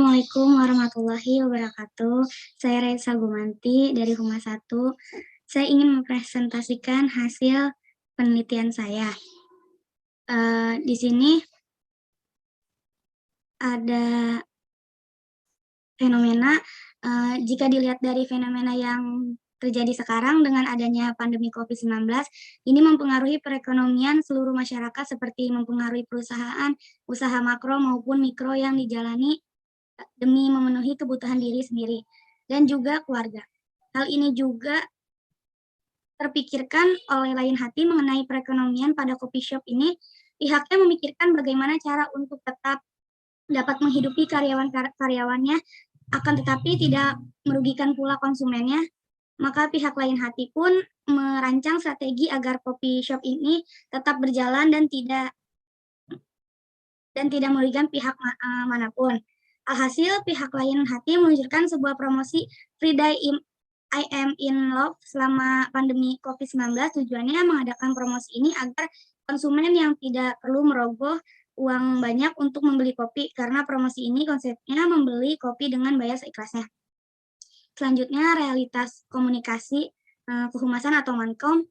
Assalamualaikum warahmatullahi wabarakatuh. Saya Reza Gumanti dari Humas 1. Saya ingin mempresentasikan hasil penelitian saya. Di sini ada fenomena, jika dilihat dari fenomena yang terjadi sekarang dengan adanya pandemi COVID-19, ini mempengaruhi perekonomian seluruh masyarakat seperti mempengaruhi perusahaan, usaha makro maupun mikro yang dijalani demi memenuhi kebutuhan diri sendiri dan juga keluarga. Hal ini juga terpikirkan oleh lain hati mengenai perekonomian pada coffee shop ini. Pihaknya memikirkan bagaimana cara untuk tetap dapat menghidupi karyawannya, akan tetapi tidak merugikan pula konsumennya. Maka pihak lain hati pun merancang strategi agar coffee shop ini tetap berjalan dan tidak merugikan pihak manapun. Alhasil, pihak lain hati meluncurkan sebuah promosi Free Day I Am in Love selama pandemi COVID-19. Tujuannya mengadakan promosi ini agar konsumen yang tidak perlu merogoh uang banyak untuk membeli kopi, karena promosi ini konsepnya membeli kopi dengan bayar seikhlasnya. Selanjutnya, realitas komunikasi kehumasan atau Mankom.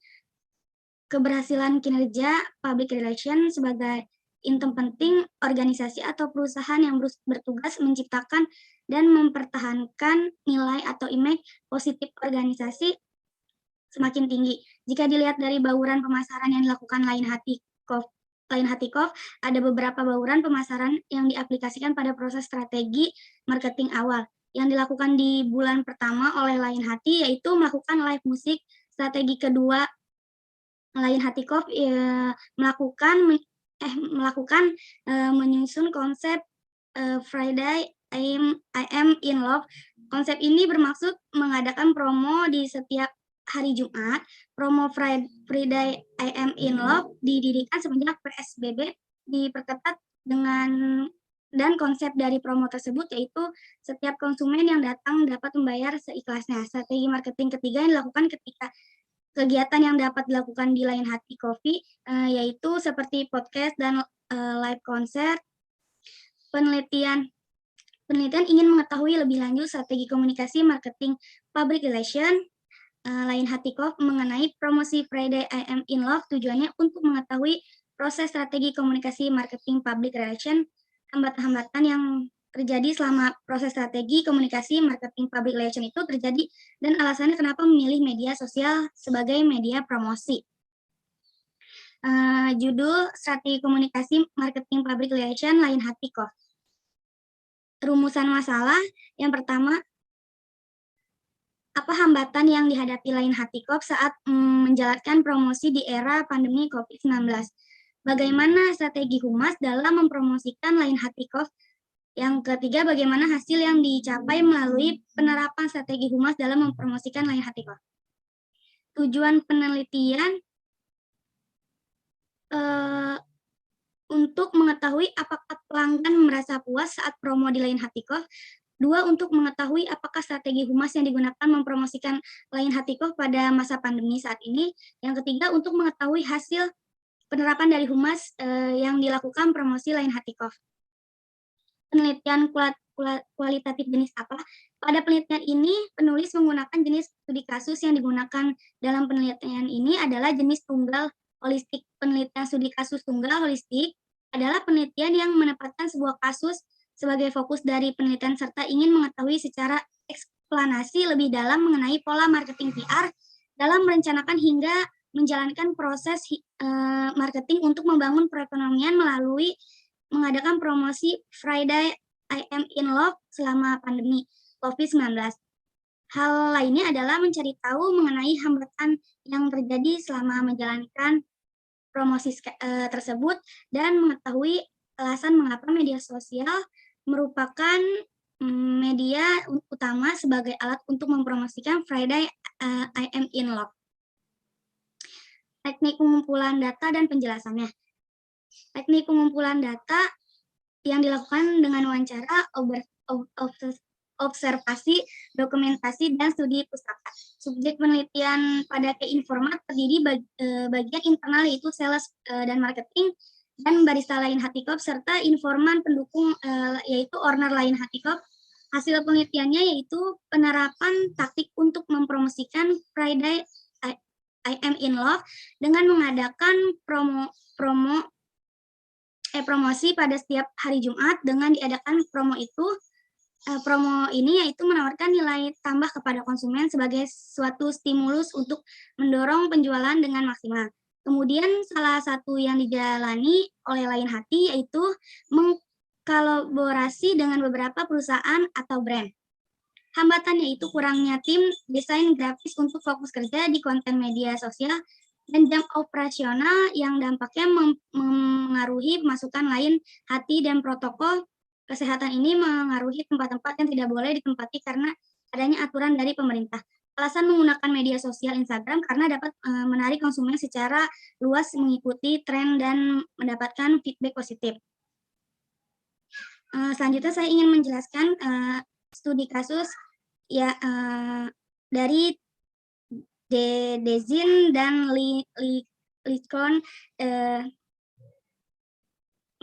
Keberhasilan kinerja public relation sebagai item penting organisasi atau perusahaan yang bertugas menciptakan dan mempertahankan nilai atau image positif organisasi semakin tinggi. Jika dilihat dari bauran pemasaran yang dilakukan Lain Hati Coffee, ada beberapa bauran pemasaran yang diaplikasikan pada proses strategi marketing awal. Yang dilakukan di bulan pertama oleh Lain Hati yaitu melakukan live musik. Strategi kedua, Lain Hati Coffee menyusun konsep Friday I Am in Love. Konsep ini bermaksud mengadakan promo di setiap hari Jumat. Promo Friday I Am in Love didirikan semenjak PSBB diperketat dan konsep dari promo tersebut yaitu setiap konsumen yang datang dapat membayar seikhlasnya. Strategi marketing ketiga yang dilakukan ketika kegiatan yang dapat dilakukan di Lain Hati Coffee yaitu seperti podcast dan live konser. Penelitian ingin mengetahui lebih lanjut strategi komunikasi marketing public relation Lain Hati Coffee mengenai promosi Friday I Am in Love. Tujuannya untuk mengetahui proses strategi komunikasi marketing public relation, hambatan-hambatan yang terjadi selama proses strategi komunikasi marketing public relation itu terjadi, dan alasannya kenapa memilih media sosial sebagai media promosi. Judul strategi komunikasi marketing public relation Lain Hati Coffee. Rumusan masalah yang pertama, apa hambatan yang dihadapi Lain Hati Coffee saat menjalankan promosi di era pandemi COVID-19? Bagaimana strategi Humas dalam mempromosikan Lain Hati Coffee? Yang ketiga, bagaimana hasil yang dicapai melalui penerapan strategi Humas dalam mempromosikan Lain Hati Coffee? Tujuan penelitian untuk mengetahui apakah pelanggan merasa puas saat promo di Lain Hati Coffee. 2, untuk mengetahui apakah strategi Humas yang digunakan mempromosikan Lain Hati Coffee pada masa pandemi saat ini. Yang ketiga, untuk mengetahui hasil penerapan dari Humas yang dilakukan promosi Lain Hati Coffee. Penelitian kualitatif jenis apa? Pada penelitian ini, penulis menggunakan jenis studi kasus yang digunakan dalam penelitian ini adalah jenis tunggal holistik. Penelitian studi kasus tunggal holistik adalah penelitian yang menempatkan sebuah kasus sebagai fokus dari penelitian serta ingin mengetahui secara eksplanasi lebih dalam mengenai pola marketing PR dalam merencanakan hingga menjalankan proses marketing untuk membangun perekonomian melalui mengadakan promosi Friday I Am in Love selama pandemi COVID-19. Hal lainnya adalah mencari tahu mengenai hambatan yang terjadi selama menjalankan promosi tersebut dan mengetahui alasan mengapa media sosial merupakan media utama sebagai alat untuk mempromosikan Friday I Am in Love. Teknik pengumpulan data dan penjelasannya. Teknik pengumpulan data yang dilakukan dengan wawancara, observasi, dokumentasi, dan studi pustaka. Subjek penelitian pada key informat terdiri bagian internal yaitu sales dan marketing, dan barista lain Hatikop serta informan pendukung yaitu owner lain Hatikop. Hasil penelitiannya yaitu penerapan taktik untuk mempromosikan Friday I Am in Love dengan mengadakan promosi pada setiap hari Jumat. Dengan diadakan promo ini yaitu menawarkan nilai tambah kepada konsumen sebagai suatu stimulus untuk mendorong penjualan dengan maksimal. Kemudian salah satu yang dijalani oleh Lain Hati yaitu mengkolaborasi dengan beberapa perusahaan atau brand. Hambatannya itu kurangnya tim desain grafis untuk fokus kerja di konten media sosial dan jam operasional yang dampaknya mengaruhi pemasukan Lain Hati, dan protokol kesehatan ini mengaruhi tempat-tempat yang tidak boleh ditempati karena adanya aturan dari pemerintah. Alasan menggunakan media sosial Instagram karena dapat menarik konsumen secara luas, mengikuti tren dan mendapatkan feedback positif. Selanjutnya saya ingin menjelaskan studi kasus ya dari Dezin dan Lichon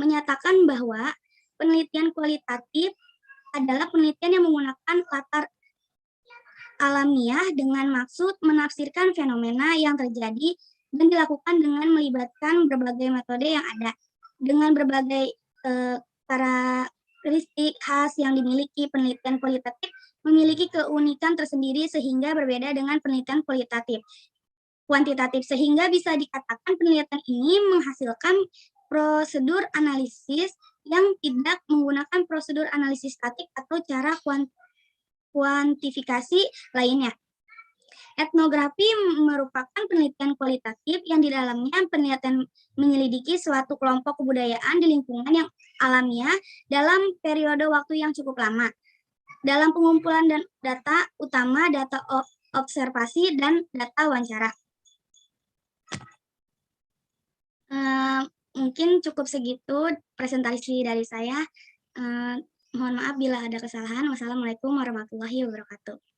menyatakan bahwa penelitian kualitatif adalah penelitian yang menggunakan latar alamiah dengan maksud menafsirkan fenomena yang terjadi dan dilakukan dengan melibatkan berbagai metode yang ada. Dengan berbagai karakteristik khas yang dimiliki, penelitian kualitatif memiliki keunikan tersendiri sehingga berbeda dengan penelitian kuantitatif, sehingga bisa dikatakan penelitian ini menghasilkan prosedur analisis yang tidak menggunakan prosedur analisis statik atau cara kuantifikasi lainnya. Etnografi merupakan penelitian kualitatif yang di dalamnya penelitian menyelidiki suatu kelompok kebudayaan di lingkungan yang alamiah dalam periode waktu yang cukup lama. Dalam pengumpulan data utama, data observasi, dan data wawancara. Mungkin cukup segitu presentasi dari saya. Mohon maaf bila ada kesalahan. Wassalamualaikum warahmatullahi wabarakatuh.